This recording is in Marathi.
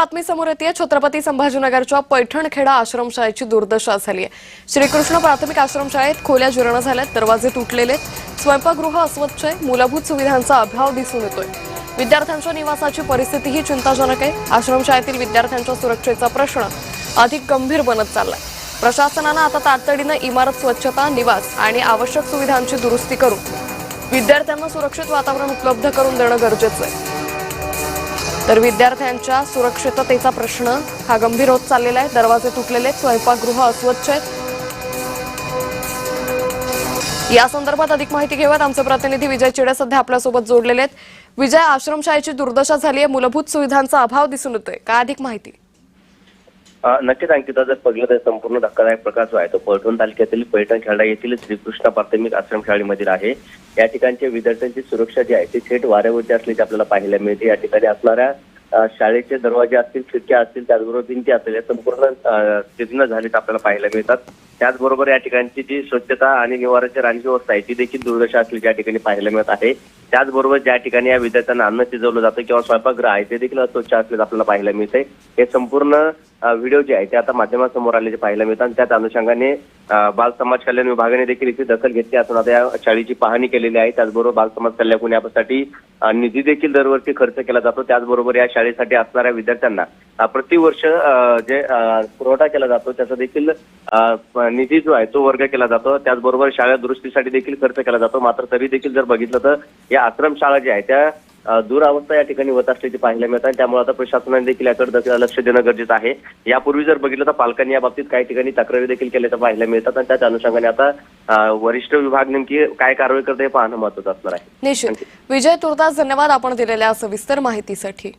बातमी समोर येते। छत्रपती संभाजीनगरच्या पैठणखेडा आश्रमशाळेची दुर्दशा झाली आहे। श्रीकृष्ण प्राथमिक आश्रमशाळेत खोल्या जीर्ण झाल्यात, दरवाजे तुटलेले, स्वयंपाकगृह अस्वच्छ आहे, मूलभूत सुविधांचा अभाव दिसून येतोय। विद्यार्थ्यांच्या निवासाची परिस्थितीही चिंताजनक आहे। आश्रमशाळेतील विद्यार्थ्यांच्या सुरक्षेचा प्रश्न अधिक गंभीर बनत चाललाय। प्रशासनाने आता तातडीने इमारत स्वच्छता, निवास आणि आवश्यक सुविधांची दुरुस्ती करून विद्यार्थ्यांना सुरक्षित वातावरण उपलब्ध करून देणं गरजेचं आहे। तर विद्यार्थ्यांच्या सुरक्षिततेचा प्रश्न हा गंभीर होत चाललेला आहे। दरवाजे तुटलेले, स्वयंपाकगृह अस्वच्छ आहेत। या संदर्भात अधिक माहिती घेऊयात। आमचे प्रतिनिधी विजय चिडे सध्या आपल्यासोबत जोडलेले आहेत। विजय, आश्रमशाळेची दुर्दशा झाली आहे, मूलभूत सुविधांचा अभाव दिसून येतोय, काय अधिक माहिती? नक्कीच अंकिता, जर पहिलं तर संपूर्ण धक्कादायक प्रकार जो आहे तो पैठण तालुक्यातील पैठणखेडा येथील श्रीकृष्ण प्राथमिक आश्रमशाळेमधील आहे। या ठिकाणच्या विद्यार्थ्यांची सुरक्षा जी आहे ती थेट वाऱ्यावरती असल्याचे आपल्याला पाहायला मिळते। या ठिकाणी असणाऱ्या शाळेचे दरवाजे असतील, खिडक्या असतील, त्याचबरोबर भिंती असतील, या संपूर्ण जीर्ण झालेत आपल्याला पाहायला मिळतात। त्याचबरोबर या ठिकाणची जी स्वच्छता आणि निवाराची राहण्याची व्यवस्था आहे ती देखील दुर्दशा असल्याची या ठिकाणी पाहायला मिळत आहे। त्याचबरोबर ज्या ठिकाणी या विद्यार्थ्यांना अन्न शिजवलं जातं किंवा स्वयंपाकगृह आहे ते देखील अस्वच्छ असल्याचं आपल्याला पाहायला मिळतंय। हे संपूर्ण व्हिडिओ जे आहे ते आता माध्यमासमोर आलेले पाहायला मिळतात। त्याच अनुषंगाने बाल समाज कल्याण विभागाने देखील इथे दखल घेतली असून आता या शाळेची पाहणी केलेली आहे। त्याचबरोबर बाल समाज कल्याण यासाठी निधी देखील दरवर्षी खर्च केला जातो। त्याचबरोबर या शाळेसाठी असणाऱ्या विद्यार्थ्यांना प्रतिवर्ष जे पुरवठा केला जातो त्याचा देखील निधी जो आहे तो वर्ग केला जातो। त्याचबरोबर शाळा दुरुस्तीसाठी देखील खर्च केला जातो। मात्र तरी देखील जर बघितलं तर या आश्रमशाळा ज्या आहे त्या दुरावस्था या ठिकाणी होत असल्याची पाहायला मिळतात। त्यामुळे आता प्रशासनाने देखील याकडे लक्ष देणं गरजेचं आहे। यापूर्वी जर बघितलं तर पालकांनी या बाबतीत काही ठिकाणी तक्रारी देखील केल्याचं पाहायला मिळतात आणि त्याच अनुषंगाने आता वरिष्ठ विभाग नेमकी काय कारवाई करते हे पाहणं महत्त्वाचं असणार आहे। निश्चित विजय, तुर्तास धन्यवाद आपण दिलेल्या सविस्तर माहितीसाठी।